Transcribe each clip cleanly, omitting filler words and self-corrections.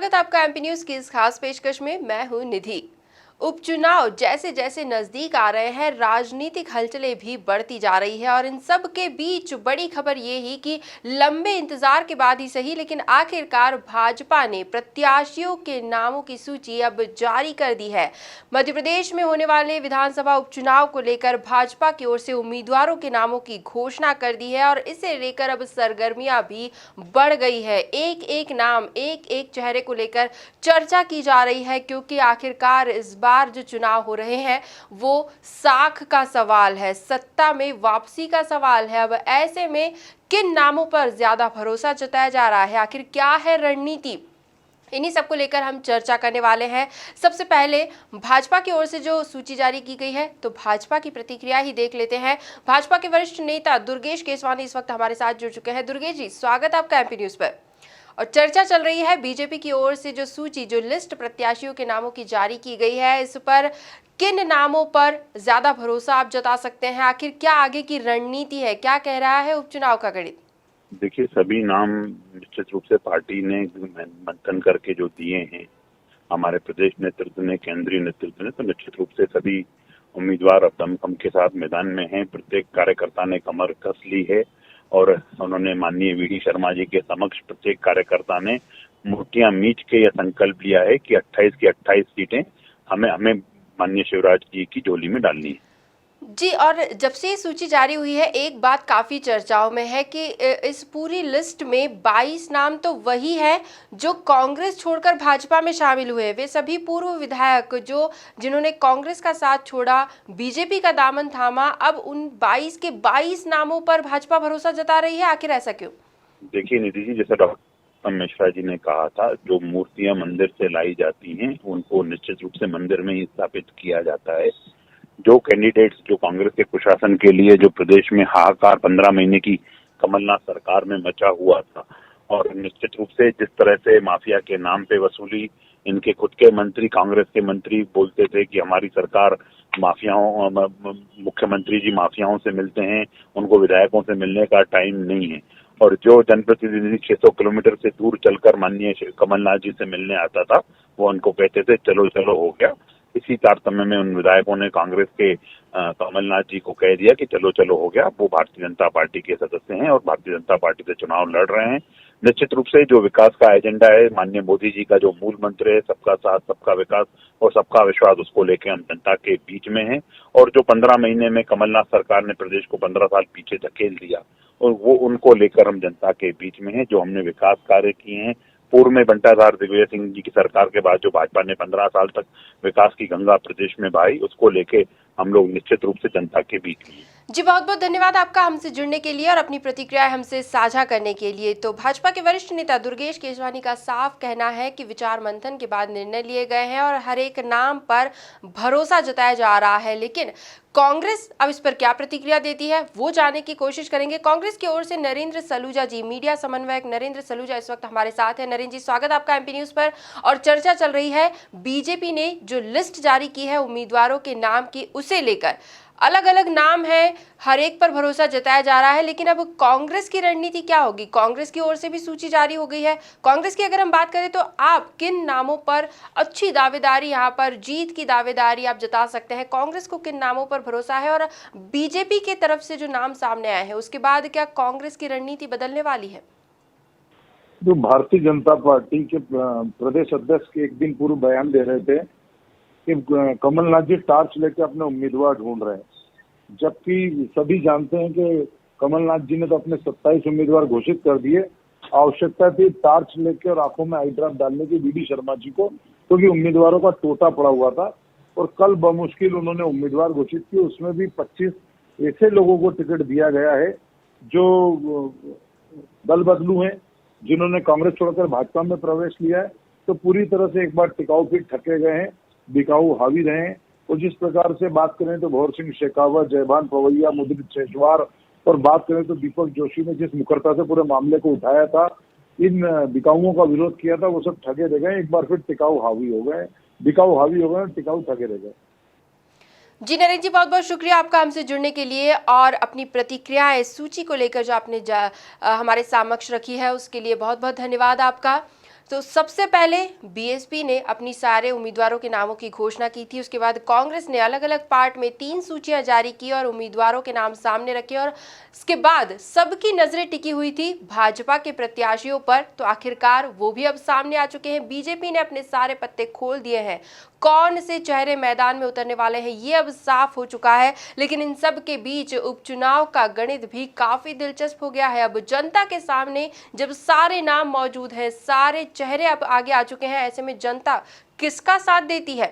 स्वागत आपका MP news की इस खास पेशकश में। मैं हूं निधि। उपचुनाव जैसे जैसे नजदीक आ रहे हैं, राजनीतिक हलचलें भी बढ़ती जा रही है और इन सब के बीच बड़ी खबर ये ही कि लंबे इंतजार के बाद ही सही, लेकिन आखिरकार भाजपा ने प्रत्याशियों के नामों की सूची अब जारी कर दी है। मध्य प्रदेश में होने वाले विधानसभा उपचुनाव को लेकर भाजपा की ओर से उम्मीदवारों के नामों की घोषणा कर दी है और इसे लेकर अब सरगर्मियां भी बढ़ गई है। एक एक नाम, एक एक चेहरे को लेकर चर्चा की जा रही है, क्योंकि आखिरकार इस बार जो चुनाव हो रहे हैं वो साख का सवाल है, सत्ता में वापसी का सवाल है। अब ऐसे में किन नामों पर ज्यादा भरोसा जताया जा रहा है, आखिर क्या है रणनीति, इन्हीं सबको लेकर हम चर्चा करने वाले हैं। सबसे पहले भाजपा की ओर से जो सूची जारी की गई है, तो भाजपा की प्रतिक्रिया ही देख लेते हैं। भाजपा के वरिष्ठ नेता दुर्गेश केसवानी इस वक्त हमारे साथ जुड़ चुके हैं। दुर्गेश जी, स्वागत आपका एमपी न्यूज पर। और चर्चा चल रही है बीजेपी की ओर से जो सूची, जो लिस्ट प्रत्याशियों के नामों की जारी की गई है, इस पर किन नामों पर ज्यादा भरोसा आप जता सकते हैं? आखिर क्या आगे की रणनीति है, क्या कह रहा है उपचुनाव का गणित? देखिए, सभी नाम निश्चित रूप से पार्टी ने मंथन करके जो दिए हैं, हमारे प्रदेश नेतृत्व ने, केंद्रीय नेतृत्व ने, तो निश्चित रूप से सभी उम्मीदवार अब दमखम के साथ मैदान में हैं। प्रत्येक कार्यकर्ता ने कमर कस ली है और उन्होंने माननीय वीडी शर्मा जी के समक्ष प्रत्येक कार्यकर्ता ने मुठ्ठियां मींच के यह संकल्प लिया है कि 28 की 28 सीटें हमें माननीय शिवराज जी की झोली में डालनी है। जी, और जब से ये सूची जारी हुई है, एक बात काफी चर्चाओं में है कि इस पूरी लिस्ट में 22 नाम तो वही है जो कांग्रेस छोड़कर भाजपा में शामिल हुए। वे सभी पूर्व विधायक जिन्होंने कांग्रेस का साथ छोड़ा, बीजेपी का दामन थामा, अब उन 22 के 22 नामों पर भाजपा भरोसा जता रही है। आखिर ऐसा क्यों? देखिए निधि जी, जैसे डॉक्टर मिश्रा जी ने कहा था, जो मूर्तियां मंदिर से लाई जाती हैं उनको निश्चित रूप से मंदिर में ही स्थापित किया जाता है। जो कैंडिडेट्स जो कांग्रेस के प्रशासन के लिए जो प्रदेश में हाहाकार 15 महीने की कमलनाथ सरकार में मचा हुआ था, और निश्चित रूप से जिस तरह से माफिया के नाम पे वसूली, इनके खुद के मंत्री, कांग्रेस के मंत्री बोलते थे कि हमारी सरकार माफियाओं, मुख्यमंत्री जी माफियाओं से मिलते हैं, उनको विधायकों से मिलने का टाइम नहीं है। और जो जनप्रतिनिधि 600 किलोमीटर से दूर चलकर माननीय कमलनाथ जी से मिलने आता था, वो उनको कहते थे चलो चलो हो गया। इसी तारतम्य में उन विधायकों ने कांग्रेस के कमलनाथ जी को कह दिया कि चलो चलो हो गया। वो भारतीय जनता पार्टी के सदस्य हैं और भारतीय जनता पार्टी से चुनाव लड़ रहे हैं। निश्चित रूप से जो विकास का एजेंडा है, माननीय मोदी जी का जो मूल मंत्र है, सबका साथ, सबका विकास और सबका विश्वास, उसको लेकर हम जनता के बीच में हैं। और जो 15 महीने में कमलनाथ सरकार ने प्रदेश को 15 साल पीछे धकेल दिया, और वो उनको लेकर हम जनता के बीच में हैं। जो हमने विकास कार्य किए हैं, पूर्व में बंटाधार दिग्विजय सिंह जी की सरकार के बाद जो भाजपा ने 15 साल तक विकास की गंगा प्रदेश में बहाई, उसको लेके हम लोग निश्चित रूप से जनता के बीच में। जी, बहुत बहुत धन्यवाद आपका हमसे जुड़ने के लिए और अपनी प्रतिक्रिया हमसे साझा करने के लिए। तो भाजपा के वरिष्ठ नेता दुर्गेश केसवानी का साफ कहना है कि विचार मंथन के बाद निर्णय लिए गए हैं और हर एक नाम पर भरोसा जताया जा रहा है, लेकिन कांग्रेस अब इस पर क्या प्रतिक्रिया देती है वो जानने की कोशिश करेंगे। कांग्रेस की ओर से नरेंद्र सलूजा जी, मीडिया समन्वयक नरेंद्र सलूजा इस वक्त हमारे साथ है। नरेंद्र जी, स्वागत आपका एमपी न्यूज पर। और चर्चा चल रही है बीजेपी ने जो लिस्ट जारी की है उम्मीदवारों के नाम की, उसे लेकर अलग अलग नाम है, हर एक पर भरोसा जताया जा रहा है, लेकिन अब कांग्रेस की रणनीति क्या होगी? कांग्रेस की ओर से भी सूची जारी हो गई है। कांग्रेस की अगर हम बात करें तो आप किन नामों पर अच्छी दावेदारी, यहाँ पर जीत की दावेदारी आप जता सकते हैं? कांग्रेस को किन नामों पर भरोसा है? और बीजेपी की तरफ से जो नाम सामने आए हैं उसके बाद क्या कांग्रेस की रणनीति बदलने वाली है? जो भारतीय जनता पार्टी के प्रदेश अध्यक्ष के एक दिन पूर्व बयान दे रहे थे कि कमलनाथ जी टार्च लेके अपने उम्मीदवार ढूंढ रहे हैं, जबकि सभी जानते हैं कि कमलनाथ जी ने तो अपने 27 उम्मीदवार घोषित कर दिए। आवश्यकता थी टार्च लेके और आंखों में आई ड्रॉप डालने की वीडी शर्मा जी को, क्योंकि उम्मीदवारों का टोटा पड़ा हुआ था। और कल बमुश्किल उन्होंने उम्मीदवार घोषित किए, उसमें भी 25 ऐसे लोगों को टिकट दिया गया है जो दल बदलू हैं, जिन्होंने कांग्रेस छोड़कर भाजपा में प्रवेश लिया है। तो पूरी तरह से एक बार टिकाऊ फिर ठके गए हैं, बिकाऊ हावी रहे हैं। और जिस प्रकार से बात करें तो भौर सिंह शेखावत, जयभान पवैया, मुद्रित शेषवार, और बात करें तो दीपक जोशी ने जिस मुखरता से पूरे मामले को उठाया था, इन बिकाऊओं का विरोध किया था, वो सब ठगे रह गए। एक बार फिर टिकाऊ हावी हो गए, बिकाऊ हावी हो गए, टिकाऊ ठगे रह गए। जी नरेंद्र जी, बहुत बहुत शुक्रिया आपका हमसे जुड़ने के लिए और अपनी प्रतिक्रिया इस सूची को लेकर जो आपने हमारे समक्ष रखी है उसके लिए बहुत बहुत धन्यवाद आपका। तो सबसे पहले बीएसपी ने अपनी सारे उम्मीदवारों के नामों की घोषणा की थी। उसके बाद कांग्रेस ने अलग अलग पार्ट में 3 सूचियां जारी की और उम्मीदवारों के नाम सामने रखे और इसके बाद सबकी नजरें टिकी हुई थी भाजपा के प्रत्याशियों पर। तो आखिरकार वो भी अब सामने आ चुके हैं। बीजेपी ने अपने सारे पत्ते खोल दिए हैं। कौन से चेहरे मैदान में उतरने वाले हैं ये अब साफ हो चुका है। लेकिन इन सब के बीच उपचुनाव का गणित भी काफी दिलचस्प हो गया है। अब जनता के सामने जब सारे नाम मौजूद हैं, सारे चेहरे अब आगे आ चुके हैं, ऐसे में जनता किसका साथ देती है,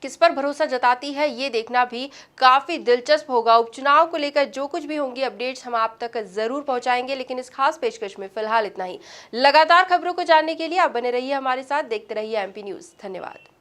किस पर भरोसा जताती है, ये देखना भी काफी दिलचस्प होगा। उपचुनाव को लेकर जो कुछ भी होंगी अपडेट्स हम आप तक जरूर पहुंचाएंगे, लेकिन इस खास पेशकश में फिलहाल इतना ही। लगातार खबरों को जानने के लिए आप बने रहिए हमारे साथ, देखते रहिए एमपी न्यूज। धन्यवाद।